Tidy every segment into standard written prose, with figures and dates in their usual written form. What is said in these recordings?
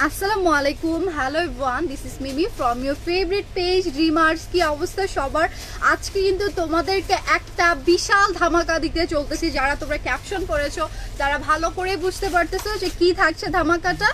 Assalamualaikum, hello everyone, this is Mimi from your favorite page Dreamers। কি অবস্থা সবার? আজকে কিন্তু তোমাদেরকে একটা বিশাল ধামাকা দিতে চলতেছি। যারা তোমরা ক্যাপশন করেছো তারা ভালো করে বুঝতে পারতেছো যে কি থাকছে ধামাকাটা।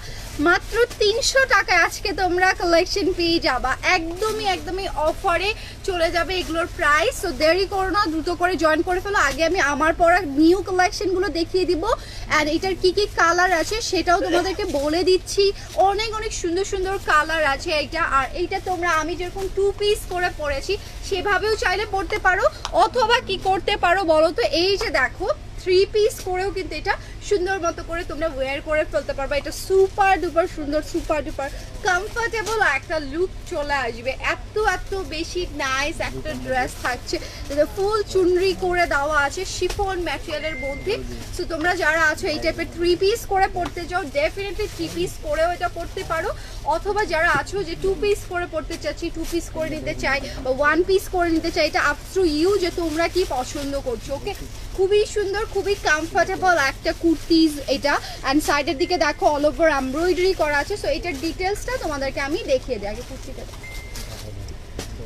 মাত্র 300 টাকায় আজকে তোমরা কালেকশন পেয়ে যাবা, একদমই অফারে চলে যাবে এগুলোর প্রাইস। তো দেরি করো না, দ্রুত করে জয়েন করে ফেলো। আগে আমি আমার পরা নিউ কালেকশনগুলো দেখিয়ে দিব, অ্যান্ড এটার কি কি কালার আছে সেটাও তোমাদেরকে বলে দিচ্ছি। অনেক সুন্দর কালার আছে এইটা। আর এইটা তোমরা আমি যেরকম 2 পিস করে পরেছি সেভাবেও চাইলে পরতে পারো, অথবা কি করতে পারো বলো তো, এই যে দেখো 3 পিস করেও কিন্তু এটা সুন্দর মতো করে তোমরা ওয়্যার করে ফেলতে পারবে। এটা সুপার ডুপার সুন্দর, সুপার ডুপার কমফোর্টেবল একটা লুক চলে আসবে। এত বেশি নাইস একটা ড্রেস থাকছে, ফুল চুনরি করে দেওয়া আছে শিফন ম্যাটেরিয়ালের মধ্যে। সো তোমরা যারা আছো এই টাইপের 3 পিস করে পড়তে চাও, ডেফিনেটলি 3 পিস করেও এটা পড়তে পারো, অথবা যারা আছো যে 2 পিস করে পড়তে চাচ্ছি, 2 পিস করে নিতে চাই বা 1 পিস করে নিতে চাই, এটা আপ টু ইউ যে তোমরা কি পছন্দ করছো। ওকে, খুবই সুন্দর, খুবই কমফোর্টেবল একটা কুর্তিজ এটা। অ্যান্ড সাইডের দিকে দেখো অল ওভার এমব্রয়ডারি করা আছে। সো এটার ডিটেলসটা তোমাদেরকে আমি দেখিয়ে দিই। আগে কুর্তিটা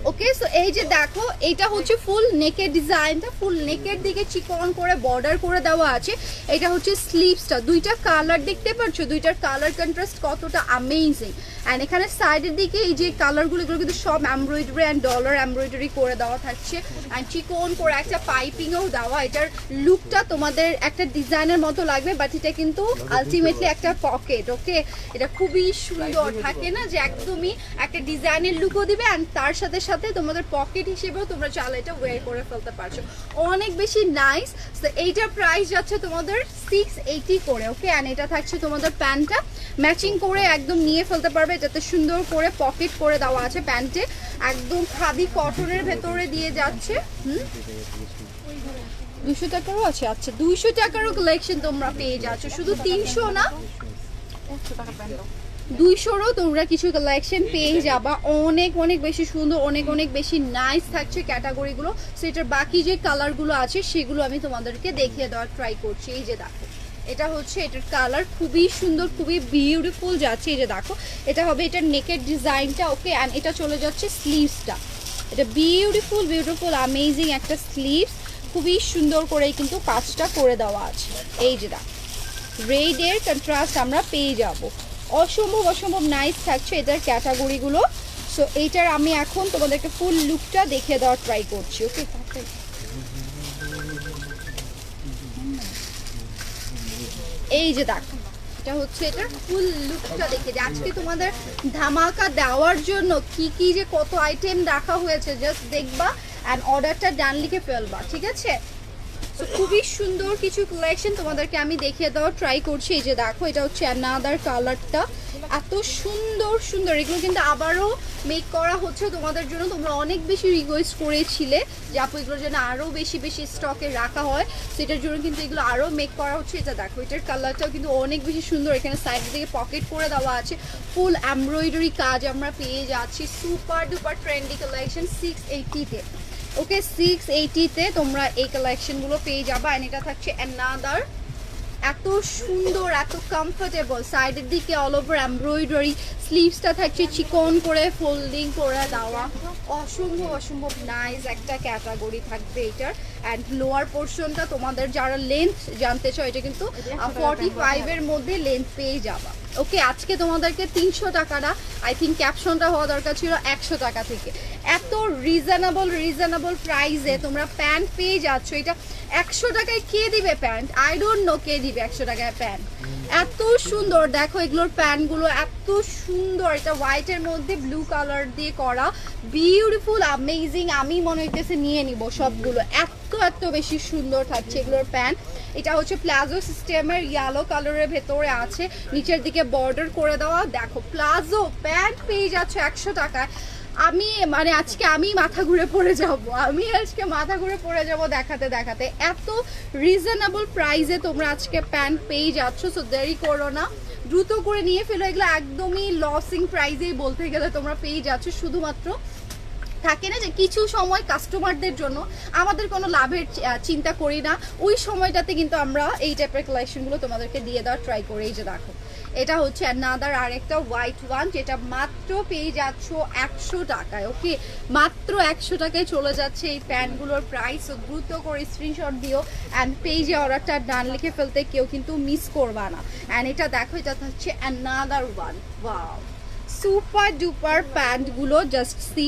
ওকে, সো এই যে দেখো এটা হচ্ছে ফুল নেকের ডিজাইনটা, ফুল নেকের দিকে চিকন করে বর্ডার করে দেওয়া আছে। এটা হচ্ছে স্লিভসটা, দুইটা কালার দেখতে পাচ্ছ, দুইটার কালার কন্ট্রাস্ট কতটা অ্যামেজিং। অ্যান্ড এখানে সাইডের দিকে এই যে কালারগুলো এগুলো কিন্তু সব এমব্রয়ডারি অ্যান্ড ডলার এমব্রয়ডারি করে দেওয়া থাকছে, অ্যান্ড চিকন করে একটা পাইপিংও দেওয়া। এটার লুকটা তোমাদের একটা ডিজাইনের মতো লাগবে, বাট এটা কিন্তু আলটিমেটলি একটা পকেট। ওকে, এটা খুবই সুন্দর থাকে না যে একদমই একটা ডিজাইনের লুকও দিবে, অ্যান্ড তার সাথে সাথে তোমাদের পকেট হিসেবেও তোমরা চাইলে এটা ওয়্যার করে ফেলতে পারছো। অনেক বেশি নাইস। তো এইটার প্রাইস যাচ্ছে তোমাদের 680 করে। ওকে, অ্যান্ড এটা থাকছে তোমাদের প্যান্টটা ম্যাচিং করে একদম নিয়ে ফেলতে পারবে, যাতে সুন্দর করে পকেট করে দেওয়া আছে প্যান্টে, একদম খাদি কটনের ভেতরে দিয়ে যাচ্ছে। 200 টাকারও আছে। আচ্ছা, 200 টাকারও কালেকশন তোমরা পেয়ে যাচ্ছ, শুধু 300 না, 200রও তোমরা কিছু কালেকশন পেয়ে যাবা। অনেক বেশি সুন্দর, অনেক বেশি নাইস থাকছে ক্যাটাগরিগুলো। সো এটার বাকি যে কালারগুলো আছে সেগুলো আমি তোমাদেরকে দেখিয়ে দেওয়ার ট্রাই করছি। এই যে দেখো এটা হচ্ছে এটার কালার, খুবই সুন্দর, খুবই বিউটিফুল যাচ্ছে। এই যে দেখো এটা হবে এটার নেকের ডিজাইনটা। ওকে, অ্যান্ড এটা চলে যাচ্ছে স্লিভসটা। এটা বিউটিফুল অ্যামেজিং একটা স্লিভস, খুবই সুন্দর করে কিন্তু কাজটা করে দেওয়া আছে। এই যে দেখো রেডের কন্ট্রাস্ট আমরা পেয়ে যাব। অসম্ভব নাইস থাকছে এটার ক্যাটাগরিগুলো। সো এইটার আমি এখন তোমাদেরকে ফুল লুকটা দেখিয়ে দেওয়ার ট্রাই করছি। ওকে, এই যে দেখো এটা হচ্ছে এটার ফুল লুকটা দেখে যে আজকে তোমাদের ধামাকা দেওয়ার জন্য কি যে কত আইটেম রাখা হয়েছে, জাস্ট দেখবা অ্যান্ড অর্ডারটা ডান লিখে ফেলবা, ঠিক আছে? তো খুবই সুন্দর কিছু কালেকশন তোমাদেরকে আমি দেখিয়ে দেওয়ার ট্রাই করছি। এই যে দেখো এটা হচ্ছে অ্যানাদার কালারটা, এত সুন্দর। এগুলো কিন্তু আবারও মেক করা হচ্ছে তোমাদের জন্য। তোমরা অনেক বেশি রিকোয়েস্ট করেছিলে যে আপু এগুলো যেন আরও বেশি স্টকে রাখা হয়, সেটার জন্য কিন্তু এগুলো আরও মেক করা হচ্ছে। এটা দেখো এটার কালারটাও কিন্তু অনেক বেশি সুন্দর। এখানে সাইড থেকে পকেট করে দেওয়া আছে, ফুল এমব্রয়ডারি কাজ আমরা পেয়ে যাচ্ছি। সুপার ডুপার ট্রেন্ডি কালেকশন 680-তে। ওকে, 680-তে তোমরা এই কালেকশনগুলো পেয়ে যাবা। অ্যান্ড এটা থাকছে অ্যানাদার, এত সুন্দর, এত কমফোর্টেবল। সাইডের দিকে অল ওভার এমব্রয়ডারি, স্লিভসটা থাকছে চিকন করে ফোল্ডিং করে দেওয়া। অসম্ভব নাইস একটা ক্যাটাগরি থাকবে এটার। অ্যান্ড লোয়ার পোর্শনটা তোমাদের যারা লেন্থ জানতে চাও, এটা কিন্তু 45-এর মধ্যে লেন্থ পেয়ে যাবা। ওকে, আজকে তোমাদেরকে 300 টাকাটা, আই থিঙ্ক ক্যাপশনটা হওয়া দরকার ছিল 100 টাকা থেকে। এত রিজনেবল প্রাইসে তোমরা প্যান্ট পেয়ে যাচ্ছ। এটা 100 টাকায় কে দিবে প্যান্ট? আই ডোন্ট নো কে দিবে 100 টাকায় প্যান্ট। এত সুন্দর দেখো এগুলোর প্যান্টগুলো, এত সুন্দর। এটা হোয়াইটের মধ্যে ব্লু কালার দিয়ে করা, বিউটিফুল অ্যামেজিং। আমি মনে হইতেছে নিয়ে নিব সবগুলো, এত বেশি সুন্দর থাকছে এগুলোর প্যান্ট। এটা হচ্ছে প্লাজো সিস্টেমের, ইয়েলো কালারের ভেতরে আছে, নিচের দিকে বর্ডার করে দেওয়া। দেখো প্লাজো প্যান্ট পেয়ে যাচ্ছে 100 টাকায়। আজকে আমি মাথা ঘুরে পড়ে যাব দেখাতে। এত রিজনেবল প্রাইসে তোমরা আজকে প্যান্ট পেয়ে যাচ্ছ। সো দেরি করো না, দ্রুত করে নিয়ে ফেলো। এগুলো একদমই লসিং প্রাইসেই বলতে গেলে তোমরা পেয়ে যাচ্ছ শুধুমাত্র থাকে না যে কিছু সময় কাস্টমারদের জন্য আমাদের কোনো লাভের চিন্তা করি না, ওই সময়টাতে কিন্তু আমরা এই টাইপের কালেকশনগুলো তোমাদেরকে দিয়ে দেওয়ার ট্রাই করি। এই যে দেখো এটা হচ্ছে অ্যানাদার আরেকটা হোয়াইট ওয়ান, যেটা মাত্র পেয়ে যাচ্ছ 100 টাকায়। ওকে, মাত্র 100 টাকায় চলে যাচ্ছে এই প্যান্টগুলোর প্রাইস। দ্রুত করে স্ক্রিনশট দিও অ্যান্ড পেজে অর্ডারটা ডান লিখে ফেলতে কেউ কিন্তু মিস করবা না। অ্যান্ড এটা দেখো, এটা হচ্ছে another one. Wow, super duper প্যান্টগুলো জাস্ট সি,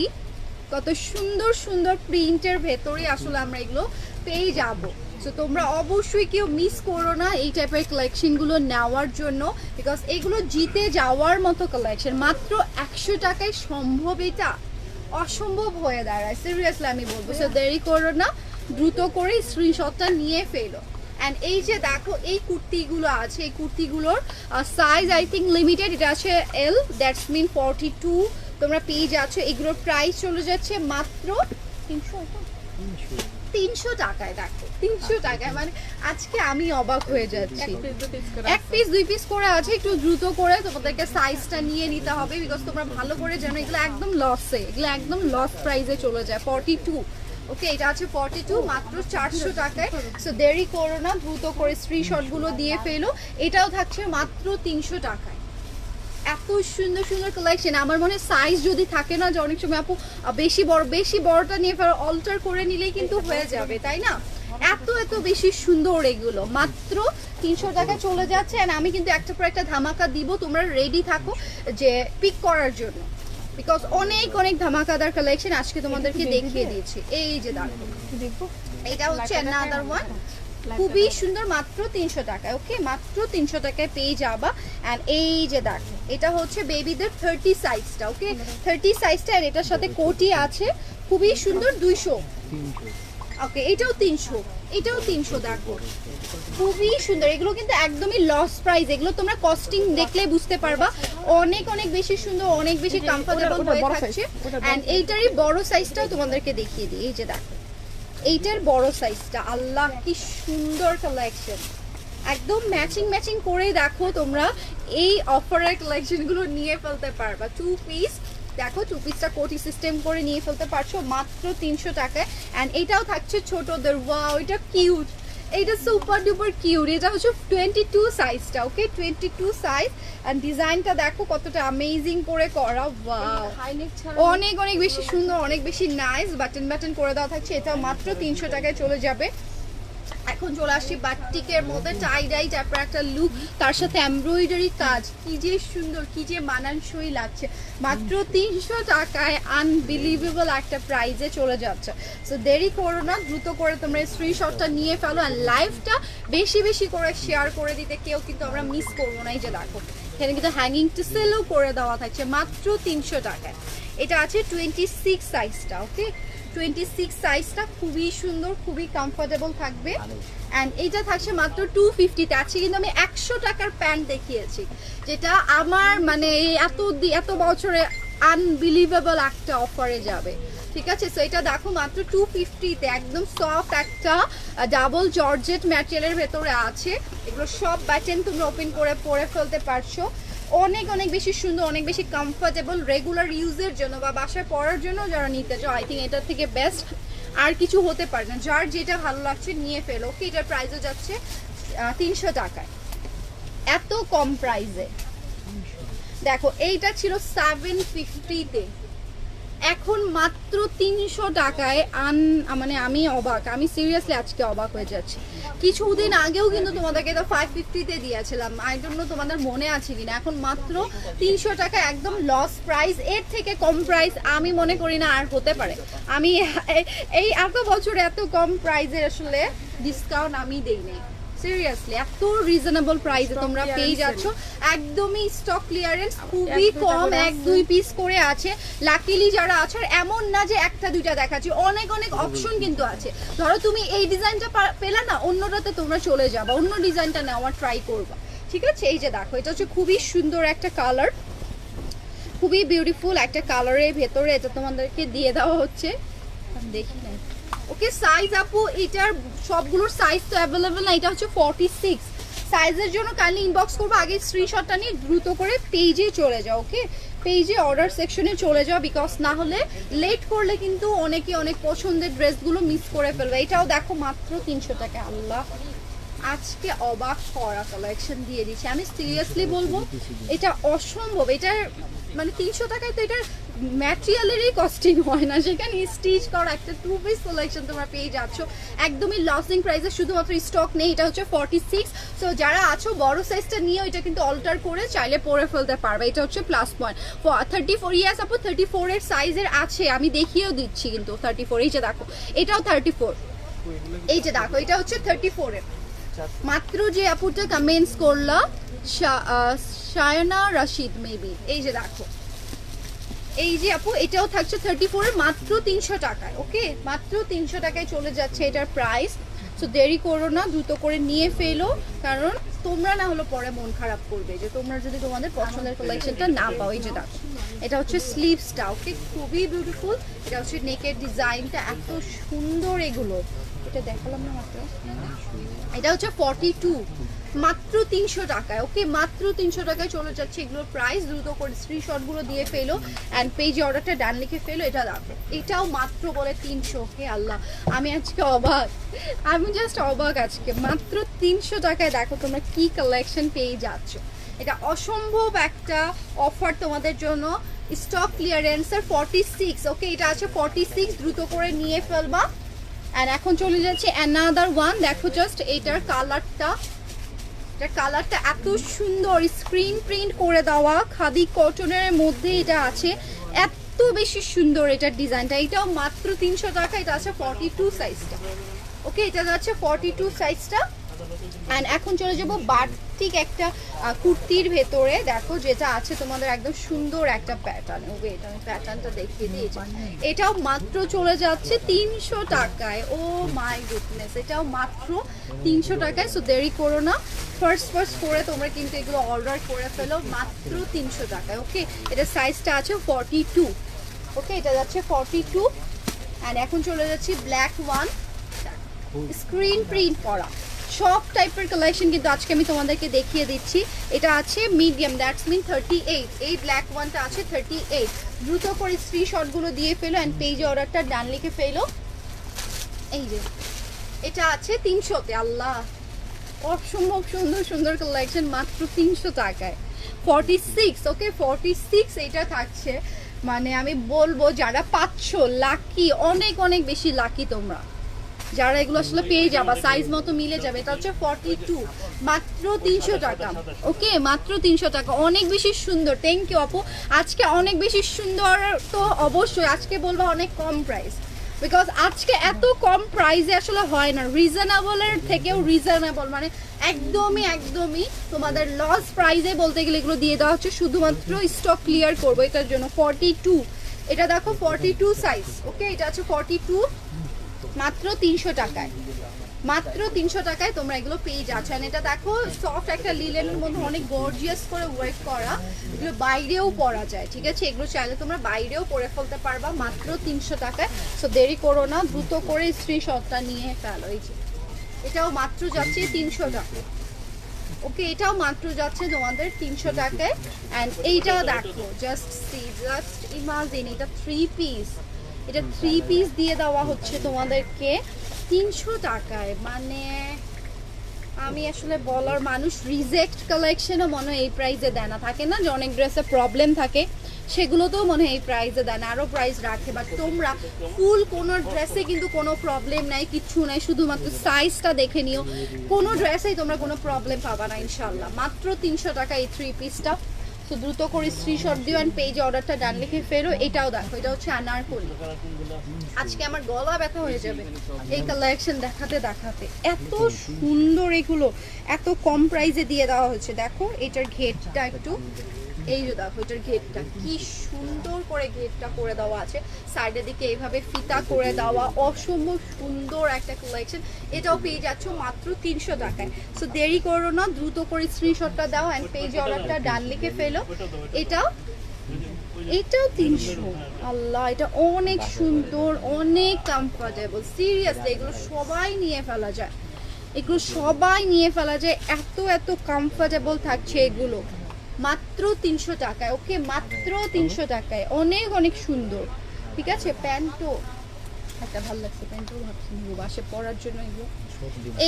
কত সুন্দর সুন্দর প্রিন্টের ভেতরে আসলে আমরা এগুলো পেয়ে যাবো। সো তোমরা অবশ্যই কেউ মিস করো না এই টাইপের কালেকশনগুলো নেওয়ার জন্য, বিকজ এগুলো জিতে যাওয়ার মতো কালেকশন। মাত্র 100 টাকায় সম্ভব, এটা অসম্ভব হয়ে দাঁড়ায়, সিরিয়াসলি আমি বলবো। সো দেরি করো না, দ্রুত করে স্ক্রিনশটটা নিয়ে ফেলো। অ্যান্ড এই যে দেখো এই কুর্তিগুলো আছে, এই কুর্তিগুলোর সাইজ আই থিঙ্ক লিমিটেড, এটা আছে এল, দ্যাটস মিন 42 তোমরা পেয়ে যাচ্ছ। এগুলোর প্রাইস চলে যাচ্ছে মাত্র 300 টাকায়। দেখো 300 টাকায়, মানে আজকে আমি অবাক হয়ে যাচ্ছি। এক পিস 2 পিস করে আছে, একটু দ্রুত করে তোমাদেরকে সাইজটা নিয়ে নিতে হবে, বিকজ তোমরা ভালো করে জানো এগুলো একদম লসে, এগুলো একদম লস প্রাইসে চলে যায়। 42, ওকে, এটা আছে 42 মাত্র 400 টাকায়। সো দেরি করো না, দ্রুত করে স্ক্রিনশটগুলো দিয়ে ফেলো। এটাও থাকছে মাত্র 300 টাকায়। এত সুন্দর সুন্দর কালেকশন। আমার মনে হয় সাইজ যদি থাকে না, যে অনেক সময় আপু বেশি বড়টা নিয়ে ফেরো, অল্টার করে নিলেই কিন্তু হয়ে যাবে, তাই না? এত এত বেশি সুন্দর এগুলো মাত্র 300 টাকা চলে যাচ্ছে। আর আমি কিন্তু একটা পর একটা ধামাকা দিব, তোমরা রেডি থাকো যে পিক করার জন্য, বিকজ অনেক অনেক ধামাকাদার কালেকশন আজকে তোমাদেরকে দেখিয়ে দিয়েছি। এই যে দেখো, এটা হচ্ছে অ্যানাদার ওয়ান, খুবই সুন্দর, মাত্র 300 টাকায়। ওকে, মাত্র 300 টাকায় পেয়ে যাবা। অ্যান্ড এই যে দেখো, এটা হচ্ছে বেবিদের 30 সাইজটা। ওকে, 30 সাইজটা, আর এটার সাথে কোটি আছে, খুবই সুন্দর, 200। ওকে, এটাও 300, এটাও 300। দেখো খুবই সুন্দর, এগুলো কিন্তু একদমই লস প্রাইস। এগুলো তোমরা কস্টিং দেখলে বুঝতে পারবা, অনেক অনেক বেশি সুন্দর, অনেক বেশি কমফোর্টেবল হয়ে থাকছে। অ্যান্ড এইটারই বড় সাইজটাও তোমাদেরকে দেখিয়ে দিই। এই যে দেখো এইটার বড় সাইজটা, আল্লাহ কি সুন্দর কালেকশন, একদম ম্যাচিং ম্যাচিং করে দেখো তোমরা এই অফারের কালেকশনগুলো নিয়ে ফেলতে পারবা। 2 পিস দেখো, 2 পিসটা কোটি সিস্টেম করে নিয়ে ফেলতে পারছো মাত্র 300 টাকায়। অ্যান্ড এটাও থাকছে ছোটদের। ওয়াও, এটা কিউট, এইটা সুপার ডুপার কিউট। এটা হচ্ছে 22 সাইজটা। ওকে, 22 সাইজ। এন্ড ডিজাইনটা দেখো কতটা অ্যামেজিং করে করা। ওয়াও, অনেক অনেক বেশি সুন্দর, অনেক বেশি নাইস। বাটন বাটন করে দেওয়া থাকছে, এটা মাত্র 300 টাকায় চলে যাবে। এখন চলে আসছি বাটিকের মধ্যে, টাই ডাই টাইপের একটা লুক, তার সাথে এমব্রয়ডারি কাজ, কি যে সুন্দর, কি যে মানানসই লাগছে। মাত্র 300 টাকায় আনবিলিভেবল একটা প্রাইজে চলে যাচ্ছে। সো দেরি করো না, দ্রুত করে তোমরা স্ক্রিনশটটা নিয়ে ফেলো। আর লাইভটা বেশি বেশি করে শেয়ার করে দিতে কেউ কিন্তু আমরা মিস করবো না। এই যে দেখো, এখানে কিন্তু হ্যাঙ্গিং টু সেলও করে দেওয়া থাকছে মাত্র 300 টাকায়। এটা আছে 26 সাইজটা। ওকে, 26 সাইজটা খুবই সুন্দর, খুবই কমফোর্টেবল থাকবে। অ্যান্ড এইটা থাকছে মাত্র 250-তে। আছে কিন্তু আমি 100 টাকার প্যান্ট দেখিয়েছি, যেটা আমার মানে এত বছরে আনবিলিভেবল একটা অফারে যাবে। ঠিক আছে, সো এটা দেখো মাত্র 250-তে, একদম সফট একটা ডাবল জর্জেট ম্যাটেরিয়ালের ভেতরে আছে। এগুলো সব বাটন তোমরা ওপেন করে পরে ফেলতে পারছো। অনেক অনেক বেশি সুন্দর, অনেক বেশি কমফোর্টেবল, রেগুলার ইউজের জন্য বা বাসায় পরার জন্য যারা নিতে চাও, আই থিঙ্ক এটার থেকে বেস্ট আর কিছু হতে পারে না। যার যেটা ভালো লাগছে নিয়ে ফেলো। ওকে, এটার প্রাইসও যাচ্ছে 300 টাকায়, এত কম প্রাইসে। দেখো এইটা ছিল 750-তে, এখন মাত্র 300 টাকায়। মানে আমি অবাক, আমি সিরিয়াসলি আজকে অবাক হয়ে যাচ্ছি। কিছুদিন আগেও কিন্তু তোমাদেরকে তো 550-তে দিয়েছিলাম, আই ডোন্ট নো তোমাদের মনে আছে কিনা। এখন মাত্র 300 টাকা, একদম লস প্রাইস। এর থেকে কম প্রাইস আমি মনে করি না আর হতে পারে। আমি এই এত বছরে এত কম প্রাইসের আসলে ডিসকাউন্ট আমি দেই নাই। সিরিয়াসলি এত রিজনেবল প্রাইসে তোমরা পেয়ে যাচ্ছ, একদমই স্টক ক্লিয়ারেন্স, খুবই কম, 1-2 পিস করে আছে। লাকিলি যারা আছে, এমন না যে একটা দুইটা দেখাচ্ছি, অনেক অনেক অপশন কিন্তু আছে। ধরো তুমি এই ডিজাইনটা পেলে না, অন্যটাতে তোমরা চলে যাবা, অন্য ডিজাইনটা নেওয়ার ট্রাই করবা। ঠিক আছে, এই যে দেখো, এটা হচ্ছে খুবই সুন্দর একটা কালার, খুবই বিউটিফুল একটা কালারের ভেতরে এটা তোমাদেরকে দিয়ে দেওয়া হচ্ছে। দেখি না, ওকে সাইজ আপু এটার সবগুলোর সাইজ তো অ্যাভেলেবেল না। এটা হচ্ছে 46 সাইজের জন্য কাইন্ডলি ইনবক্স করবো, আগে স্ক্রিনশটটা নিয়ে দ্রুত করে পেজে চলে যাও। ওকে, পেজে অর্ডার সেকশনে চলে যাও, বিকজ না হলে লেট করলে কিন্তু অনেকে অনেক পছন্দের ড্রেসগুলো মিস করে ফেলবে। এটাও দেখো মাত্র 300 টাকা। আল্লাহ, আজকে অবাক করা কালেকশন দিয়ে দিচ্ছি আমি, সিরিয়াসলি বলবো এটা অসম্ভব। এটার মানে 300 টাকায় তো এটার ম্যাটেরিয়ালেরই কস্টিং হয় না, সেখানে স্টিচ করা একটা 2 পিস কালেকশন তোমরা পেয়ে যাচ্ছ একদমই লসিং প্রাইসে। শুধুমাত্র স্টক নেই, এটা হচ্ছে 46। সো যারা আছো বড় সাইজটা নিয়ে এটা কিন্তু অল্টার করে চাইলে পরে ফেলতে পারবে। এটা হচ্ছে প্লাস পয়েন্ট। 34, ইয়াস আপু 34 এর সাইজের আছে, আমি দেখিয়েও দিচ্ছি কিন্তু 34। এই যে দেখো এটাও 34, এই যে দেখো এটা হচ্ছে 34 এর। মাত্র যে আপুটা কমেন্টস করলো শায়না রাশিদ মেবি, এই যে দেখো এই যে আপু এটাও থাকছে 34 এর মাত্র 300 টাকায়। ওকে, মাত্র 300 টাকায় চলে যাচ্ছে এটার প্রাইস। সো দেরি করো না, দ্রুত করে নিয়ে ফেলো, কারণ তোমরা না হলো পরে মন খারাপ করবে যে তোমরা যদি তোমাদের পছন্দের কালেকশনটা না পাও। এই যে দেখো এটা হচ্ছে স্লিভসটা, ওকে খুবই বিউটিফুল। এটা হচ্ছে নেকের ডিজাইনটা এত সুন্দর, এগুলো এটা দেখালাম না মাত্র। এটা হচ্ছে 42, মাত্র 300 টাকায়। ওকে, মাত্র 300 টাকায় চলে যাচ্ছে এগুলোর প্রাইস। দ্রুত করে স্ক্রিনশটগুলো দিয়ে ফেলো অ্যান্ড পেজে অর্ডারটা ডান লিখে ফেলো। এটা দেখো এটাও মাত্র বলে 300। হে আল্লাহ, আমি আজকে অবাক, আমি জাস্ট অবাক আজকে। মাত্র 300 টাকায় দেখো তোমরা কি কালেকশন পেয়ে যাচ্ছ। এটা অসম্ভব একটা অফার তোমাদের জন্য। স্টক ক্লিয়ারেন্সের 46। ওকে, এটা আছে 46, দ্রুত করে নিয়ে ফেলবা। অ্যান্ড এখন চলে যাচ্ছে অ্যানাদার ওয়ান। দেখো জাস্ট এটার কালারটা, এটার কালারটা এত সুন্দর, স্ক্রিন প্রিন্ট করে দেওয়া খাদি কটনের মধ্যে এটা আছে, এত বেশি সুন্দর এটার ডিজাইনটা। এটাও মাত্র 300 টাকা। এটা আছে 42 সাইজটা। ওকে, এটা যাচ্ছে 42 সাইজটা। অ্যান্ড এখন চলে যাবো বাটিক একটা কুর্তির ভেতরে। দেখো যেটা আছে তোমাদের একদম সুন্দর একটা প্যাটার্ন। ওকে, এটা আমি প্যাটার্নটা দেখিয়ে দিয়েছি। এটাও মাত্র চলে যাচ্ছে 300 টাকায়। ও মাই গুডনেস, এটাও মাত্র 300 টাকায়। সো দেরি করো না, ফার্স্ট করে তোমরা কিন্তু এগুলো অর্ডার করে ফেলো মাত্র 300 টাকায়। ওকে, এটা সাইজটা আছে 42। ওকে, এটা যাচ্ছে 42। অ্যান্ড এখন চলে যাচ্ছি ব্ল্যাক ওয়ান, স্ক্রিন প্রিন্ট করা সব টাইপের কালেকশন কিন্তু আজকে আমি তোমাদেরকে দেখিয়ে দিচ্ছি। এটা আছে মিডিয়াম, দ্যাটস মিন 38। এই ব্ল্যাক ওয়ানটা আছে 38। দ্রুত করে স্ক্রিনশটগুলো দিয়ে ফেলো অ্যান্ড পেজে অর্ডারটা ডান লিখে ফেলো। এই যে এটা আছে 300-তে। আল্লাহ, অসম্ভব সুন্দর সুন্দর কালেকশন মাত্র 300 টাকায়। 46। ওকে, 46 এটা থাকছে। মানে আমি বলবো যারা পাচ্ছ লাকি, অনেক অনেক বেশি লাকি তোমরা যারা এগুলো আসলে পেয়ে যাবা, সাইজ মতো মিলে যাবে। এটা হচ্ছে 42, মাত্র 300 টাকা। ওকে, মাত্র 300 টাকা, অনেক বেশি সুন্দর। থ্যাংক ইউ আপু, আজকে অনেক বেশি সুন্দর। তো অবশ্যই আজকে বলবো অনেক কম প্রাইস, বিকজ আজকে এত কম প্রাইসে আসলে হয় না। রিজনেবলের থেকেও রিজনেবল, মানে একদমই একদমই তোমাদের লস প্রাইসে বলতে গেলে এগুলো দিয়ে দেওয়া হচ্ছে। শুধুমাত্র স্টক ক্লিয়ার করবো এটার জন্য। 42, এটা দেখো 42 সাইজ। ওকে, এটা আছে 42, মাত্র 300 টাকায়। মাত্র 300 টাকায় তোমরা এগুলো পেয়ে যাচ্ছ। এটা দেখো সফট একটা লিলেনের মধ্যে অনেক গর্জিয়াস করে ওয়ার্ক করা, এগুলো বাইরেও পরা যায়। ঠিক আছে, এগুলো চাইলে তোমরা বাইরেও পরে ফেলতে পারবা মাত্র 300 টাকায়। সো দেরি করো না, দ্রুত করে স্ক্রিনশটটা নিয়ে ফেলো। এই যে এটাও মাত্র যাচ্ছে 300 টাকা। ওকে, এটাও মাত্র যাচ্ছে তোমাদের 300 টাকায়। অ্যান্ড এইটা দেখো, জাস্ট সি, জাস্ট ইমাজিন, এটা 3 পিস। এটা 3 পিস দিয়ে দেওয়া হচ্ছে তোমাদেরকে 300 টাকায়। মানে আমি আসলে বলার, মানুষ রিজেক্ট কালেকশনও মনে হয় এই প্রাইসে দেয় না। থাকে না যে অনেক ড্রেসে প্রবলেম থাকে, সেগুলোতেও মনে হয় এই প্রাইসে দেয় না, আরও প্রাইস রাখে। বাট তোমরা ফুল কোনো ড্রেসে কিন্তু কোনো প্রবলেম নাই, কিচ্ছু নাই, শুধুমাত্র সাইজটা দেখে নিও। কোনো ড্রেসেই তোমরা কোনো প্রবলেম পাবা না ইনশাল্লাহ। মাত্র 300 টাকা এই 3 পিসটা। তো দ্রুত করে স্ক্রিনশট দিও অ্যান্ড পেজে অর্ডারটা ডান লিখে ফেরো। এটাও দেখো, এটা হচ্ছে আনারকলি। আজকে আমার গলা ব্যথা হয়ে যাবে এই কালেকশন দেখাতে দেখাতে, এত সুন্দর এগুলো, এত কম প্রাইসে দিয়ে দেওয়া হচ্ছে। দেখো এটার ঘেরটা একটু, এই যে দেখো এটার ঘেরটা কি সুন্দর করে ঘেরটা করে দেওয়া আছে, সাইডের দিকে এইভাবে ফিতা করে দেওয়া, অসম্ভব সুন্দর একটা কালেকশন। এটাও পেয়ে যাচ্ছ মাত্র 300 টাকায়। সো দেরি করো না, দ্রুত করে স্ক্রিনশটটা দাও অ্যান্ড পেজে অর্ডারটা ডান লিখে ফেলো। এটাও 300। আল্লাহ, এটা অনেক সুন্দর, অনেক কমফোর্টেবল। সিরিয়াসলি এগুলো সবাই নিয়ে ফেলা যায়, এগুলো সবাই নিয়ে ফেলা যায়, এত এত কমফোর্টেবল থাকছে এগুলো। মাত্র 300 টাকায়। ওকে, মাত্র 300 টাকায়, অনেক অনেক সুন্দর। ঠিক আছে, প্যান্টও একটা ভালো লাগছে, প্যান্টও ভাবছি নিব বাসে পরার জন্য এগুলো।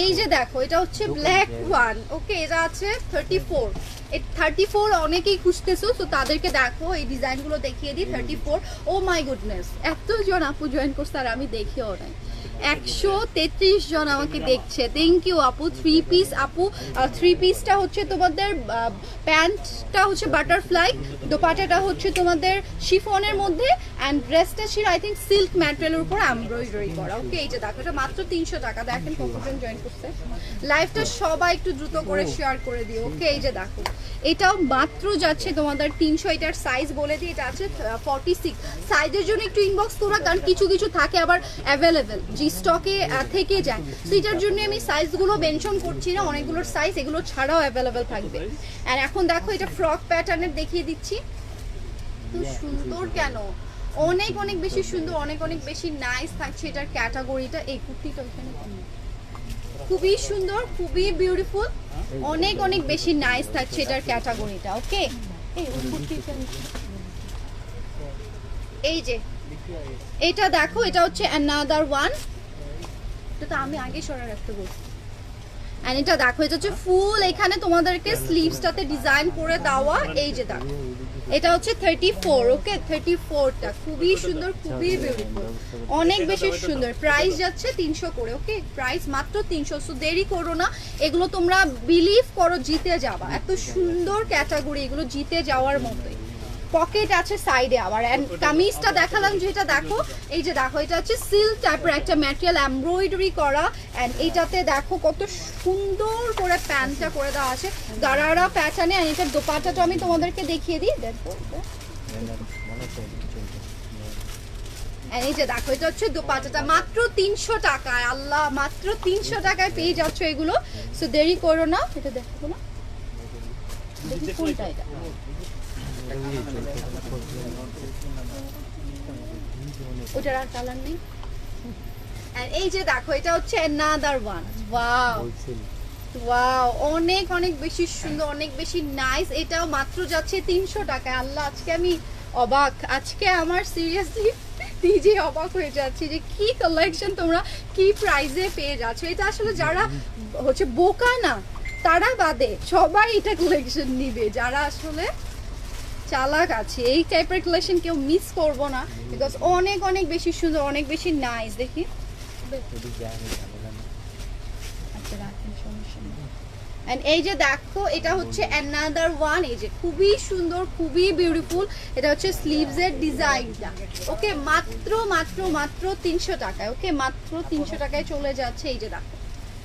এই যে দেখো, এটা হচ্ছে ব্ল্যাক ওয়ান। ওকে, এটা আছে 34। এই 34 অনেকেই খুঁজতেছো, তো তাদেরকে দেখো এই ডিজাইনগুলো দেখিয়ে দিই। 34, ও মাই গুডনেস, এতজন আপু জয়েন করছে আর আমি দেখিও নাই। 133 জন আমাকে দেখছে, থ্যাংক ইউ আপু। 3 পিস আপু, 3 পিসটা হচ্ছে তোমাদের, প্যান্টটা হচ্ছে বাটারফ্লাই, দোপাট্টাটা হচ্ছে তোমাদের শিফনের মধ্যে, অ্যান্ড ড্রেসটা ছিল আই থিঙ্ক সিল্ক ম্যাটেরিয়ালের উপর এমব্রয়ডারি করা। ওকে, এই যে দেখো, এটা মাত্র 300 টাকা। দেখেন কতজন জয়েন করছে। লাইভটা সবাই একটু দ্রুত করে শেয়ার করে দিও। ওকে, এই যে দেখো, এটাও মাত্র যাচ্ছে তোমাদের 300। এটার সাইজ বলে দিই, এটা আছে 46। সাইজের জন্য একটু ইনবক্স তোরা, কারণ কিছু কিছু থাকে আবার অ্যাভেলেবেল, যে স্টকে থেকে যায়, তো এটার জন্য আমি সাইজগুলো মেনশন করছি না, অনেকগুলোর সাইজ এগুলো ছাড়াও অ্যাভেলেবেল থাকবে। আর এখন দেখো, এটা ফ্রক প্যাটার্নের দেখিয়ে দিচ্ছি। তো সুন্দর কেন, অনেক অনেক বেশি সুন্দর, অনেক অনেক বেশি নাইস থাকছে এটার ক্যাটাগরিটা। এই কুর্তিটা ওখানে খুবই সুন্দর, খুবই বিউটিফুল, অনেক অনেক বেশি নাইস থাকছে এটার ক্যাটাগরিটা। ওকে, এই যে এটা দেখো, এটা হচ্ছে অ্যানাদার ওয়ান। এটা তো আমি আগে সরা রাখতে বলছি। এন্ড এটা দেখো, এটা হচ্ছে ফুল, এখানে তোমাদেরকে স্লিভসটাতে ডিজাইন করে দেওয়া। এই যে দেখো, এটা হচ্ছে 34। ওকে, 34টা খুবই সুন্দর, খুবই বিউটিফুল, অনেক বেশি সুন্দর। প্রাইস যাচ্ছে 300 করে। ওকে, প্রাইস মাত্র 300। সো দেরি করো না, এগুলো তোমরা বিলিভ করো জিতে যাবা। এত সুন্দর ক্যাটাগরি, এগুলো জিতে যাওয়ার মতোই। পকেট আছে সাইডে আবার। এন্ড কামিজটা দেখালাম যেটা, দেখো এই যে দেখো, এটা হচ্ছে সিল্ক টাইপের একটা ম্যাটেরিয়াল, এমব্রয়ডারি করা। এন্ড এটাতে দেখো কত সুন্দর করে প্যান্টটা করে দেওয়া আছে গারারা প্যাটার্নে। আর এটার দোপাট্টাটা আমি তোমাদেরকে দেখিয়ে দিই। দেখো, এই যে দেখো, এটা হচ্ছে দোপাট্টাটা মাত্র 300 টাকায়। আল্লাহ, মাত্র 300 টাকায় পেয়ে যাচ্ছ এগুলো। সো দেরি করো না। এটা দেখো না, দেখি কোনটা এটা। ওটার আর কালার নেই। আর এই যে দেখো, এটা হচ্ছে another one. ওয়াও ওয়াও, অনেক অনেক বেশি সুন্দর, অনেক বেশি নাইস। এটাও মাত্র যাচ্ছে 300 টাকায়। আল্লাহ, আজকে আমি অবাক, আজকে আমার সিরিয়াসলি নিজে অবাক হয়ে যাচ্ছি যে কি কালেকশন তোমরা কি প্রাইসে পেয়ে যাচ্ছ। এটা আসলে যারা হচ্ছে বোকা না, তারা বাদে সবাই এটা কালেকশন নিবে। যারা আসলে চালাক আছে, এই টাইপের কালেকশন কেউ মিস করবো না, বিকজ অনেক অনেক বেশি সুন্দর, অনেক বেশি নাইস। দেখি এই যে দেখো, এটা হচ্ছে another one। এই যে খুবই সুন্দর, খুবই বিউটিফুল। এটা হচ্ছে স্লিভস এর ডিজাইনটা। ওকে, মাত্র মাত্র মাত্র 300 টাকায়। ওকে, মাত্র 300 টাকায় চলে যাচ্ছে। এই যে দেখো,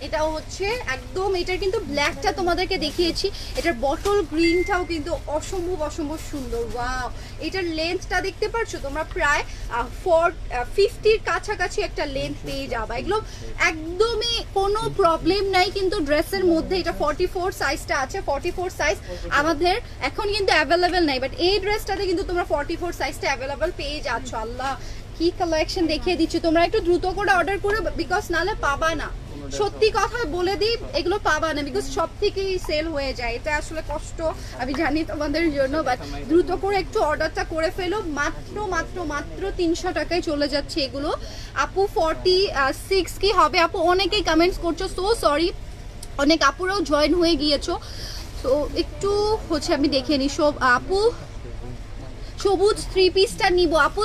এটাও হচ্ছে একদম, এটার কিন্তু ব্ল্যাকটা তোমাদেরকে দেখিয়েছি, এটার বটল গ্রিনটাও কিন্তু অসম্ভব অসম্ভব সুন্দর। ওয়াও, এটার লেন্থটা দেখতে পাচ্ছ তোমরা, প্রায় 450-র কাছাকাছি একটা লেন্থ পেয়ে যাবে। এগুলো একদমই কোনো প্রবলেম নাই কিন্তু ড্রেসের মধ্যে। এটা 44 সাইজটা আছে, 44 সাইজ আমাদের এখন কিন্তু অ্যাভেলেবেল নাই, বাট এই ড্রেসটাতে কিন্তু তোমরা 44 সাইজটা অ্যাভেলেবেল পেয়ে যাচ্ছ। আল্লাহ, কি কালেকশন দেখিয়ে দিচ্ছি। তোমরা একটু দ্রুত করে অর্ডার করো, বিকজ নাহলে পাবা না। সত্যি কথা বলে দিই, এগুলো পাবা না, বিকজ সব থেকেই সেল হয়ে যায়। এটা আসলে কষ্ট, আমি জানি তোমাদের জন্য, বাট দ্রুত করে একটু অর্ডারটা করে ফেলো। মাত্র মাত্র মাত্র 300 টাকায় চলে যাচ্ছে এগুলো। আপু 46 কি হবে আপু? অনেকেই কমেন্টস করছো, সো সরি, অনেক আপুরাও জয়েন হয়ে গিয়েছো, তো একটু হচ্ছে আমি দেখে নিই। সব আপু সবুজ 3 পিসটা নিব আপু,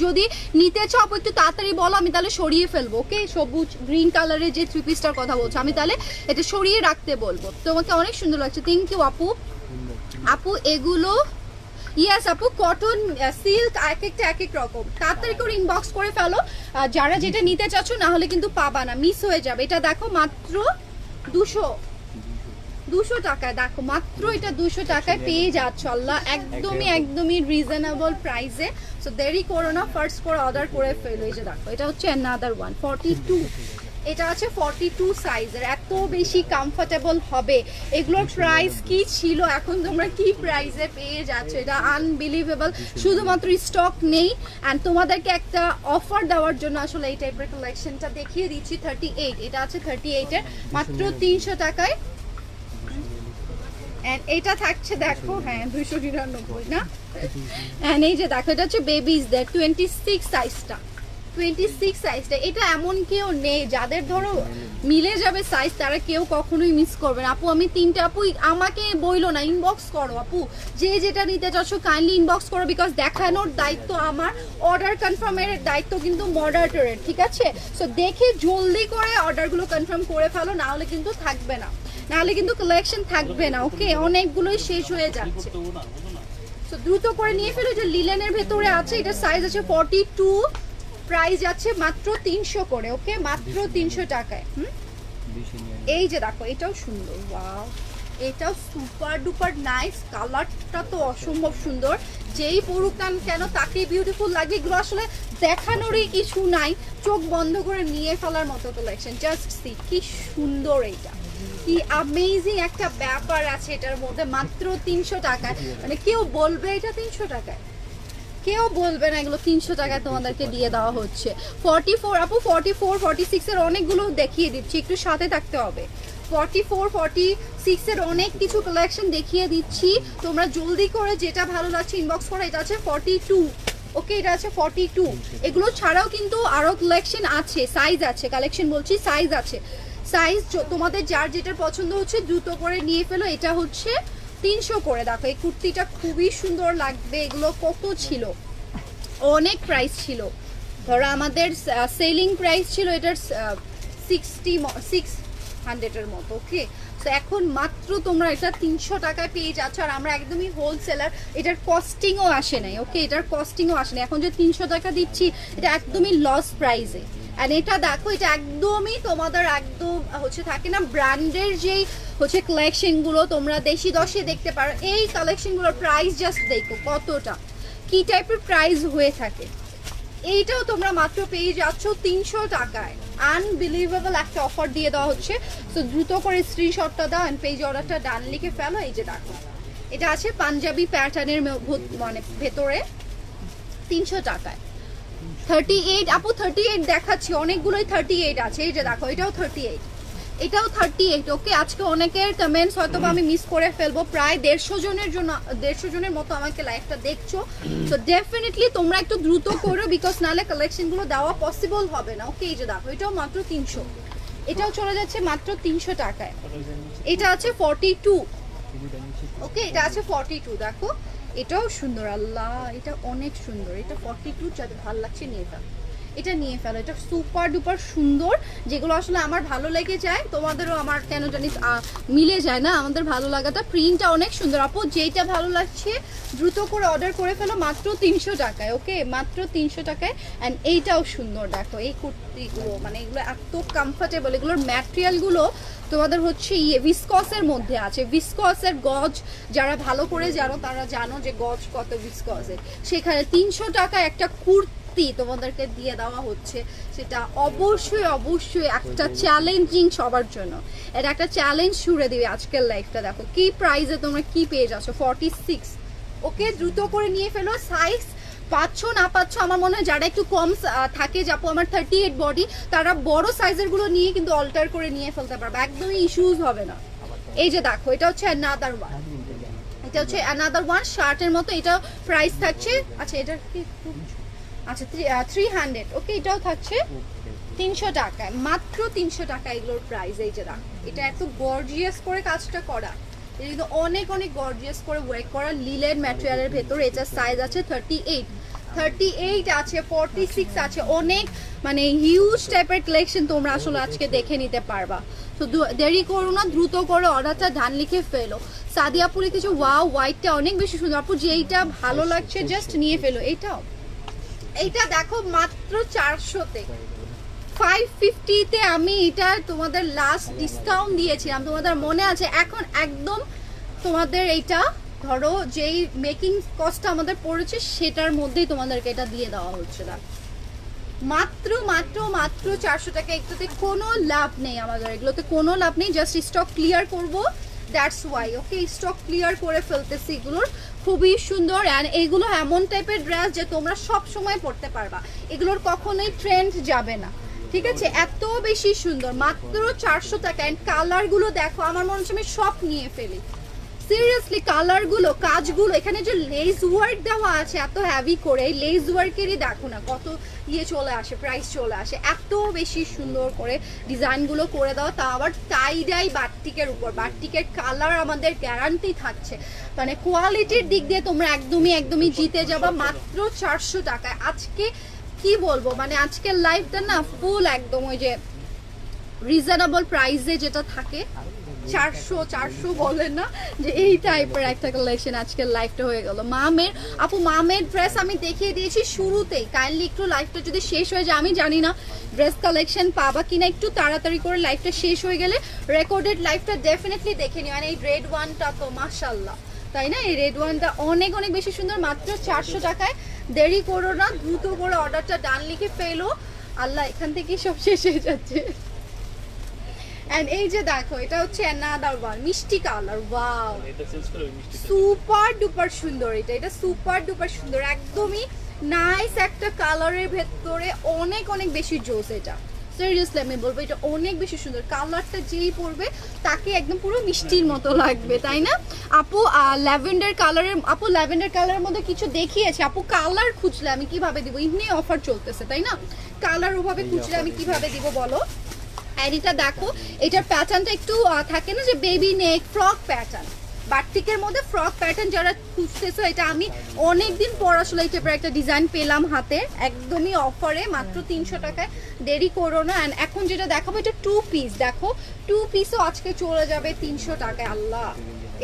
যদি নিতে চাও আপু একটু তাড়াতাড়ি বলো, আমি তাহলে সরিয়ে ফেলবো। ওকে, সবুজ গ্রিন কালারের যে 3 পিসটার কথা বলছো, আমি তাহলে এটা সরিয়ে রাখতে বলবো। তোমাকে অনেক সুন্দর লাগছে, থ্যাংক ইউ আপু। আপু এগুলো ইয়েস আপু, কটন সিল্ক, এক একটা এক এক রকম। তাড়াতাড়ি করে ইনবক্স করে ফেলো যারা যেটা নিতে চাচ্ছ, না হলে কিন্তু পাবা না, মিস হয়ে যাবে। এটা দেখো মাত্র 200 টাকায়। দেখো মাত্র এটা 200 টাকায় পেয়ে যাচ্ছ। আল্লাহ, একদমই একদমই রিজনেবল প্রাইসে। সো দেরি করো না, ফার্স্ট করে অর্ডার করে ফেলো। এই যে দেখো, এটা হচ্ছে another one 42। এটা আছে 42 সাইজের, এত বেশি কমফোর্টেবল হবে। এগুলোর প্রাইস কি ছিল, এখন তোমরা কি প্রাইসে পেয়ে যাচ্ছ, এটা আনবিলিভেবল। শুধুমাত্র স্টক নেই, অ্যান্ড তোমাদেরকে একটা অফার দেওয়ার জন্য আসলে এই টাইপের কালেকশনটা দেখিয়ে দিচ্ছি। 38, এটা আছে 38 এর, মাত্র 300 টাকায়। এন্ড এটা থাকছে দেখো, হ্যাঁ 299 না। এন্ড এই যে দেখো এটা হচ্ছে বেবিজ দের 26 সাইজটা, 26 সাইজটা। এটা এমন কেউ নেই যাদের ধরো মিলে যাবে সাইজ, তারা কেউ কখনোই মিস করবে না। আপু আমি 3টা, আপু আমাকে বইলো না, ইনবক্স করো আপু, যে যেটা নিতে চাচ্ছ কাইন্ডলি ইনবক্স করো, বিকজ দেখানোর দায়িত্ব আমার, অর্ডার কনফার্মের দায়িত্ব কিন্তু মডারেটরের, ঠিক আছে? সো দেখে জলদি করে অর্ডারগুলো কনফার্ম করে ফেলো, না হলে কিন্তু থাকবে না, নাহলে কিন্তু কালেকশন থাকবে না। ওকে, অনেকগুলোই শেষ হয়ে যাচ্ছে, তো দ্রুত করে নিয়ে ফেলো। যে লিলেনের ভেতরে আছে, এটা সাইজ আছে 42, প্রাইস আছে মাত্র 300 করে। ওকে, মাত্র 300 টাকায়। এই যে দেখো এটাও সুন্দর, ওয়াও, এটাও সুপার ডুপার নাইস, কালারটা তো অসম্ভব সুন্দর, যেই পরুক না কেন তাকেই বিউটিফুল লাগে। এগুলো আসলে দেখানোরই কিছু নাই, চোখ বন্ধ করে নিয়ে ফেলার মতো কালেকশন। জাস্ট সি কি সুন্দর, এইটা কি অ্যামেজিং একটা ব্যাপার আছে এটার মধ্যে, মাত্র 300 টাকায়। মানে কেউ বলবে এটা 300 টাকায়? কেউ বলবে না, এগুলো 300 টাকায় তোমাদেরকে দিয়ে দেওয়া হচ্ছে। 44 আপু, 44 46 এর অনেকগুলো দেখিয়ে দিচ্ছি, একটু সাথে থাকতে হবে। 44 46 এর অনেক কিছু কালেকশন দেখিয়ে দিচ্ছি, তোমরা জলদি করে যেটা ভালো লাগছে ইনবক্স করে। এটা আছে 42, ওকে, এটা আছে 42। এগুলো ছাড়াও কিন্তু আরো কালেকশন আছে, সাইজ আছে, কালেকশন বলছি সাইজ আছে। সাইজ তোমাদের যার যেটার পছন্দ হচ্ছে দ্রুত করে নিয়ে ফেলো। এটা হচ্ছে 300 করে। দেখো এই কুর্তিটা খুবই সুন্দর লাগবে। এগুলো কত ছিল, অনেক প্রাইস ছিল, ধরো আমাদের সেলিং প্রাইস ছিল এটার 600 এর মতো। ওকে, তো এখন মাত্র তোমরা এটা 300 টাকায় পেয়ে যাচ্ছ, আর আমরা একদমই হোলসেলার, এটার কস্টিংও আসে নাই। ওকে, এটার কস্টিংও আসে নাই। এখন যে 300 টাকা দিচ্ছি এটা একদমই লস প্রাইসে। অ্যান্ড এটা দেখো, এটা একদমই তোমাদের একদম হচ্ছে থাকে না ব্র্যান্ডের যেই হচ্ছে কালেকশনগুলো তোমরা দেশি দশে দেখতে পারো, এই কালেকশনগুলোর প্রাইস জাস্ট দেখো কতটা কি টাইপের প্রাইস হয়ে থাকে। এইটাও তোমরা মাত্র পেয়ে যাচ্ছ 300 টাকায়। আনবিলিভেবল একটা অফার দিয়ে দেওয়া হচ্ছে। তো দ্রুত করে স্ক্রিনশটটা দাও এন্ড পেজ অর্ডারটা ডান লিখে ফেলো। এই যে দেখো এটা আছে পাঞ্জাবি প্যাটার্নের মানে ভেতরে 300 টাকায়। 38 আপু 38 দেখাচ্ছি, অনেকগুলোই 38 আছে। এই যে দেখো এটাও 38, এটাও 38। ওকে, আজকে অনেকের কমেন্টস হয়তো আমি মিস করে ফেলবো, প্রায় 150 জনের জন্য, 150 জনের মতো আমাকে লাইভটা দেখছো। তো ডেফিনেটলি তোমরা একটু দ্রুত করো, বিকজ নাহলে কালেকশনগুলো দেওয়া পসিবল হবে না। ওকে, এই যে দেখো এটাও মাত্র 300, এটাও চলে যাচ্ছে মাত্র 300 টাকায়। এটা আছে 42, ওকে, এটা আছে 42। দেখো এটাও সুন্দর, আল্লাহ এটা অনেক সুন্দর, এটা 42, যাদের ভালো লাগছে নিয়ে ফেলো, এটা নিয়ে ফেলো। এটা সুপার ডুপার সুন্দর, যেগুলো আসলে আমার ভালো লেগে যায়, তোমাদেরও আমার কেন জানি মিলে যায় না আমাদের ভালো লাগাটা। প্রিন্টটা অনেক সুন্দর আপু, যেইটা ভালো লাগছে দ্রুত করে অর্ডার করে ফেলো, মাত্র 300 টাকায়। ওকে, মাত্র 300 টাকায়। অ্যান্ড এইটাও সুন্দর, দেখো এই কুর্তিগুলো মানে এগুলো এত কমফোর্টেবল, এগুলোর ম্যাটেরিয়ালগুলো তোমাদের হচ্ছে ভিসকসের মধ্যে আছে। ভিসকসের গজ যারা ভালো করে জানো তারা জানো যে গজ কত ভিসকসের। সেখানে 300 টাকায় একটা কুর্তি তোমাদেরকে দিয়ে দেওয়া হচ্ছে, সেটা অবশ্যই অবশ্যই একটা চ্যালেঞ্জিং সবার জন্য। এটা একটা চ্যালেঞ্জ ছুড়ে দিবে আজকের লাইফটা। দেখো কি প্রাইসে তোমরা কি পেয়ে যাচ্ছ, 46। ওকে, দ্রুত করে নিয়ে ফেলো। সাইজ পাচ্ছ না পাচ্ছ আমার মনে হয় যারা একটু কম থাকে, যাপু আমার 38 বডি, তারা বড় সাইজের গুলো নিয়ে কিন্তু অল্টার করে নিয়ে ফেলতে পারবে, একদমই ইস্যুজ হবে না। এই যে দেখো এটা হচ্ছে অ্যানাদার ওয়ান, এটা হচ্ছে অ্যানাদার ওয়ান শার্টের মতো। এটা প্রাইস থাকছে, আচ্ছা এটা কি, আচ্ছা 300। ওকে, এটাও থাকছে 300 টাকায়, মাত্র 300 টাকা এগুলোর প্রাইস। এই যে দেখো এটা এত গর্জিয়াস করে কাজটা করা, এটা কিন্তু অনেক অনেক গর্জিয়াস করে ওয়ার্ক করা লিলেন ম্যাটেরিয়ালের ভেতরে। এটার সাইজ আছে 38, 38 আছে, 46 আছে, অনেক মানে হিউজ টাইপের কালেকশন তোমরা আসলে আজকে দেখে নিতে পারবা। তো দেরি করো না, দ্রুত করে অর্ডারটা ডান লিখে ফেলো। সাদিয়াপুর কিছু ওয়াও, হোয়াইটটা অনেক বেশি সুন্দর আপু, যেইটা ভালো লাগছে জাস্ট নিয়ে ফেলো। এইটাও, এইটা দেখো মাত্র 400-তে, 550-তে আমি এটা তোমাদের লাস্ট ডিসকাউন্ট দিয়েছিলাম, তোমাদের মনে আছে? এখন একদম তোমাদের এইটা ধরো যেই মেকিং কস্টটা আমাদের পড়েছে সেটার মধ্যেই তোমাদেরকে এটা দিয়ে দেওয়া হচ্ছে না, মাত্র মাত্র মাত্র 400 টাকা। এগুলোতে কোনো লাভ নেই আমাদের, এগুলোতে কোনো লাভ নেই, জাস্ট স্টক ক্লিয়ার করব, that's why. Okay, stock clear করে ফেলতেছি এগুলোর। খুবই সুন্দর, অ্যান্ড এগুলো এমন টাইপের ড্রেস যে তোমরা সব সময় পরতে পারবা, এগুলোর কখনোই ট্রেন্ড যাবে না, ঠিক আছে? এত বেশি সুন্দর, মাত্র 400 টাকা। অ্যান্ড কালারগুলো দেখো, আমার মনে হচ্ছে আমি সব নিয়ে ফেলি। সিরিয়াসলি কালারগুলো, কাজগুলো, এখানে যে লেস ওয়ার্ক দেওয়া আছে এত হ্যাভি করে, এই লেস ওয়ার্কেরই দেখো না কত ইয়ে চলে আসে, প্রাইস চলে আসে, এত বেশি সুন্দর করে ডিজাইনগুলো করে দেওয়া, তা আবার টাইডাই বাটিকের উপর। বাটিকের কালার আমাদের গ্যারান্টি থাকছে, মানে কোয়ালিটির দিক দিয়ে তোমরা একদমই জিতে যাবা মাত্র 400 টাকায়। আজকে কি বলবো, মানে আজকের লাইফটা না ফুল একদম ওই যে রিজনেবল প্রাইসে যেটা থাকে 400 বলেন না, যে এই টাইপের একটা কালেকশন আজকের লাইফটা হয়ে গেল। মামের আপু, মামের ড্রেস আমি দেখিয়ে দিয়েছি শুরুতেই, কাইন্ডলি একটু লাইফটা যদি শেষ হয়ে যায়, আমি জানি না ড্রেস কালেকশন পাবা কিনা, একটু তাড়াতাড়ি করে লাইফটা শেষ হয়ে গেলে রেকর্ডেড লাইফটা ডেফিনেটলি দেখে নিও। মানে এই রেড ওয়ানটা তো মাশাআল্লাহ, তাই না? এই রেড ওয়ানটা অনেক বেশি সুন্দর, মাত্র 400 টাকায়। দেরি করো না, দ্রুত করে অর্ডারটা ডান লিখে ফেলো, আল্লাহ এখান থেকেই সব শেষ হয়ে যাচ্ছে। এন্ড এই যে দেখো, এটা হচ্ছে অ্যানাদার ওয়ান, মিষ্টি কালার, ওয়াও সুপার ডুপার সুন্দর। এটা সুপার ডুপার সুন্দর, একদমই নাইস একটা কালারের ভেতরে অনেক বেশি জোস। এটা সিরিয়াসলি আমি বলবো এটা অনেক বেশি সুন্দর, কালারটা যেই পরবে তাকে একদম পুরো মিষ্টির মতো লাগবে, তাই না আপু? ল্যাভেন্ডার কালারের, আপু ল্যাভেন্ডার কালারের মধ্যে কিছু দেখিয়েছে আপু, কালার খুঁজলে আমি কিভাবে দিব? এমনি অফার চলতেছে, তাই না? কালার ওভাবে খুঁজলে আমি কিভাবে দিব বলো? আর এটা দেখো, এটার প্যাটার্নটা একটু থাকে না যে বেবি নেক ফ্রক প্যাটার্ন, বাটিকের মধ্যে ফ্রক প্যাটার্ন যারা খুঁজতেছো, এটা আমি অনেকদিন পর আসলে এই টাইপের একটা ডিজাইন পেলাম হাতে, একদমই অফারে মাত্র 300 টাকায়। দেরি করো না। অ্যান্ড এখন যেটা দেখাবো এটা 2 পিস, দেখো 2 পিসও আজকে চলে যাবে 300 টাকায়। আল্লাহ,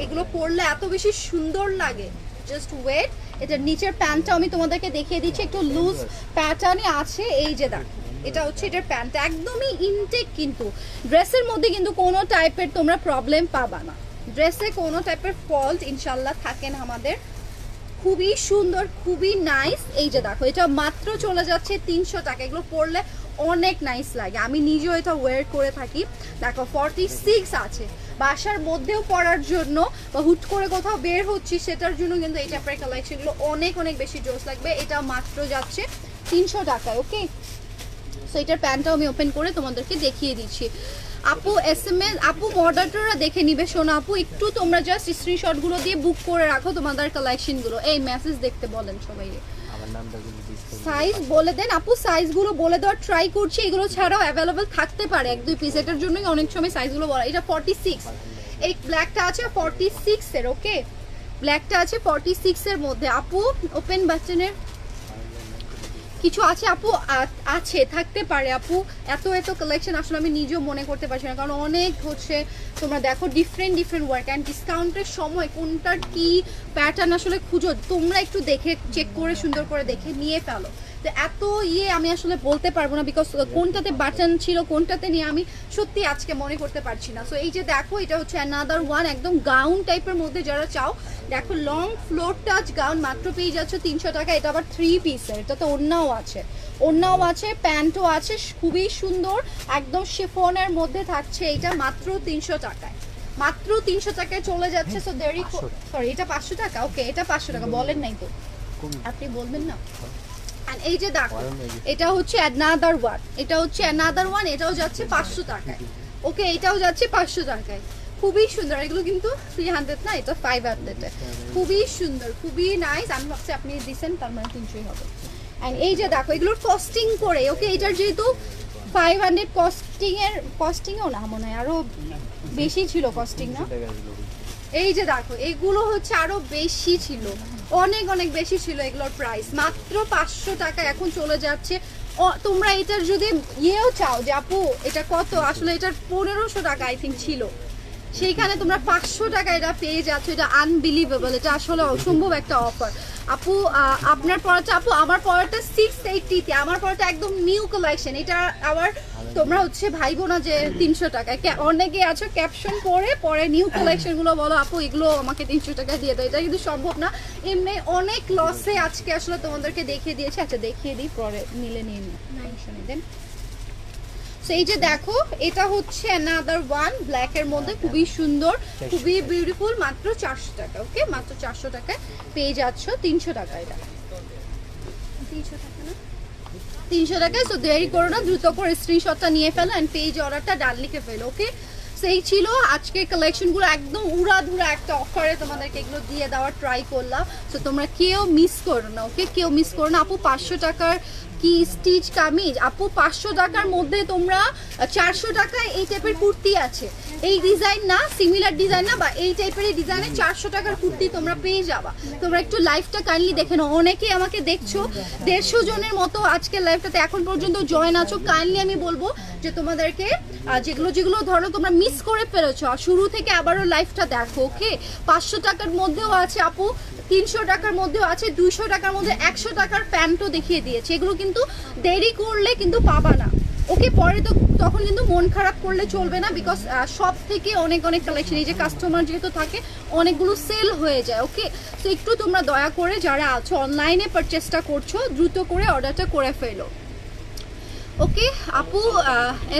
এগুলো পরলে এত বেশি সুন্দর লাগে, জাস্ট ওয়েট। এটার নিচের প্যান্টটা আমি তোমাদেরকে দেখিয়ে দিচ্ছি, একটু লুজ প্যাটার্নই আছে। এই যে দেখো, এটা হচ্ছে এটার প্যান্টটা একদমই ইনটেক, কিন্তু ড্রেসের মধ্যে কিন্তু কোনো টাইপের তোমরা প্রবলেম পাবা না, ড্রেসে কোনো টাইপের ফল্ট ইনশাল্লাহ থাকে না আমাদের। খুবই সুন্দর, খুবই নাইস। এই যে দেখো, এটা মাত্র চলে যাচ্ছে 300 টাকা। এগুলো পরলে অনেক নাইস লাগে, আমি নিজেও এটা ওয়্যার করে থাকি। দেখো 46 আছে, বাসার মধ্যেও পরার জন্য বা হুট করে কোথাও বের হচ্ছি সেটার জন্য কিন্তু এই টাইপের কালেকশনগুলো অনেক বেশি জোস লাগবে। এটা মাত্র যাচ্ছে 300 টাকায়, ওকে? সো এটার প্যান্টটাও আমি ওপেন করে তোমাদেরকে দেখিয়ে দিচ্ছি। আপু এসএমএস, আপু মডারেটররা দেখে নিবে। শোনো আপু, একটু তোমরা জাস্ট স্ক্রিনশটগুলো দিয়ে বুক করে রাখো তোমাদের কালেকশনগুলো। এই মেসেজ দেখতে বলেন সবাই, সাইজ বলে দেন আপু, সাইজগুলো বলে দেওয়ার ট্রাই করছি। এগুলো ছাড়াও অ্যাভেলেবল থাকতে পারে 1-2 পিস, এটার জন্যই অনেক সময় সাইজগুলো বলা। এটা 46, এই ব্ল্যাকটা আছে 46 এর, ওকে? ব্ল্যাকটা আছে 46 এর মধ্যে। আপু ওপেন বাটনের কিছু আছে আপু? আছে, থাকতে পারে আপু। এত কালেকশন আসলে আমি নিজেও মনে করতে পারছি না, কারণ অনেক হচ্ছে তোমরা দেখো ডিফারেন্ট ওয়ার্ক। অ্যান্ড ডিসকাউন্টের সময় কোনটার কি প্যাটার্ন আসলে খুঁজো, তোমরা একটু দেখে চেক করে সুন্দর করে দেখে নিয়ে ফেলো। তো এত আমি আসলে বলতে পারবো না, বিকজ কোনটাতে বাটন ছিল কোনটাতে নিয়ে আমি সত্যি আজকে মনে করতে পারছি না। সো এই যে দেখো, এটা হচ্ছে অ্যানাদার ওয়ান, একদম গাউন টাইপের মধ্যে যারা চাও, দেখো লং ফ্লোর টাচ গাউন মাত্র পেয়ে যাচ্ছে 300 টাকা। এটা আবার 3 পিসের, এটা তো ওড়নাও আছে, প্যান্টও আছে, খুবই সুন্দর, একদম শিফনের মধ্যে থাকছে। এটা মাত্র 300 টাকায়, মাত্র 300 টাকায় চলে যাচ্ছে। সো দেরি, সরি এটা 500 টাকা, ওকে? এটা 500 টাকা বলেন নাই তো, আপনি বলবেন না। আর এই যে দেখো, এটা হচ্ছে অ্যানাদার ওয়ান, এটাও যাচ্ছে 500 টাকায়, ওকে? এটাও যাচ্ছে 500 টাকায়, খুবই সুন্দর। এগুলো কিন্তু 300 না, এটা 500, খুবই সুন্দর, খুবই নাইস। আমি ভাবছি আপনি দিচ্ছেন, তার মানে 300 হবে। অ্যান্ড এই যে দেখো, এগুলোর কস্টিং করে, ওকে? এটার যেহেতু 500 কস্টিংও না মনে হয়, আরো বেশি ছিল কস্টিং, না? এই যে দেখো, এগুলো হচ্ছে আরো বেশি ছিল, অনেক বেশি ছিল এগুলোর প্রাইস, মাত্র 500 টাকা এখন চলে যাচ্ছে। তোমরা এটার যদি ইয়েও চাও যে আপু এটা কত, আসলে এটার 1500 টাকা আই থিঙ্ক ছিল, সেইখানে তোমরা 500 টাকা এটা পেয়ে যাচ্ছ। এটা আনবিলিভেবল, এটা আসলে অসম্ভব একটা অফার। আপু আপনার পড়াটা, আপু আমার পড়াটা 680-তে, আমার পড়াটা একদম নিউ কালেকশন। এটা আবার তোমরা হচ্ছে ভাইবো না যে 300 টাকায়, অনেকে আছো ক্যাপশন পরে নিউ কালেকশন গুলো বলো আপু এগুলো আমাকে 300 টাকা দিয়ে দাও, এটা কিন্তু সম্ভব না। এমনি অনেক লসে আজকে আসলে তোমাদেরকে দেখিয়ে দিয়েছি। আচ্ছা দেখিয়ে দিই, পরে নিলে নিয়ে দেন। এই যে দেখো, এটা হচ্ছে অ্যানাদার ওয়ান, ব্ল্যাক এর মধ্যে, খুবই সুন্দর, খুবই বিউটিফুল, মাত্র 400 টাকা, ওকে? মাত্র 400 টাকায় পেয়ে যাচ্ছ 300 টাকা। এটা 300 টাকা না, 300 টাকায়। সো দেরি করো না, দ্রুত করে স্ক্রিনশটটা নিয়ে ফেলো এন্ড পেজ অর্ডারটা ডান লিখে ফেলো, ওকে? সেই ছিল আজকের কালেকশনগুলো, একদম উড়াধুরা একটা অফারে তোমাদেরকে এগুলো দিয়ে দেওয়ার ট্রাই করলাম। সো তোমরা কেউ মিস করো না, ওকে, কেউ মিস করো না। আপু 500 টাকার কি স্টিচ কামিজ, আপু 500 টাকার মধ্যে তোমরা 400 টাকায় এই টাইপের কুর্তি আছে, এই ডিজাইন না, সিমিলার ডিজাইন না, বা এই টাইপের ডিজাইনে 400 টাকার কুর্তি তোমরা পেয়ে যাবা। তোমরা একটু লাইভটা কাইন্ডলি দেখে নাও, অনেকেই আমাকে দেখছো, 150 জনের মতো আজকের লাইভটাতে এখন পর্যন্ত জয়েন আছো। কাইন্ডলি আমি বলবো যে তোমাদেরকে যেগুলো যেগুলো ধরো তোমরা মিস করে ফেলেছো, শুরু থেকে আবারও লাইভটা দেখো, ওকে। 500 টাকার মধ্যেও আছে আপু, 300 টাকার মধ্যেও আছে, 200 টাকার মধ্যে 100 টাকার প্যান্টও দেখিয়ে দিয়েছে। এগুলো কিন্তু দেরি করলে কিন্তু পাবা না, ওকে। পরে তো তখন কিন্তু মন খারাপ করলে চলবে না, বিকজ সব থেকে অনেক অনেক কালেকশন, এই যে কাস্টমার যেহেতু থাকে অনেকগুলো সেল হয়ে যায়, ওকে। তো একটু তোমরা দয়া করে যারা আছো অনলাইনে পারচেসটা করছো, দ্রুত করে অর্ডারটা করে ফেলো, ওকে। আপু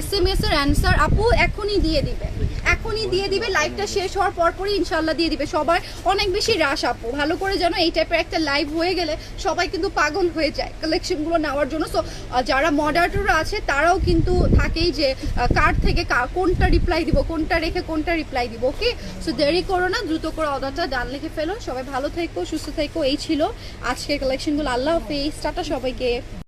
SMS এর অ্যান্সার আপু এখনই দিয়ে দিবে, এখনই দিয়ে দিবে, লাইভটা শেষ হওয়ার পরপরই ইনশাল্লাহ দিয়ে দিবে। সবার অনেক বেশি রাশ আপু, ভালো করে জানো এই টাইপের একটা লাইভ হয়ে গেলে সবাই কিন্তু পাগল হয়ে যায় কালেকশনগুলো নেওয়ার জন্য। সো যারা মডারেটররা আছে তারাও কিন্তু থাকেই যে কার থেকে কোনটা রিপ্লাই দিব, কোনটা রেখে কোনটা রিপ্লাই দিব, ওকে। সো দেরি করো না, দ্রুত করে অর্ডারটা ডান লিখে ফেলো। সবাই ভালো থেকো, সুস্থ থেকো। এই ছিল আজকের কালেকশনগুলো। আল্লাহ হাফেজ, টাটা সবাইকে।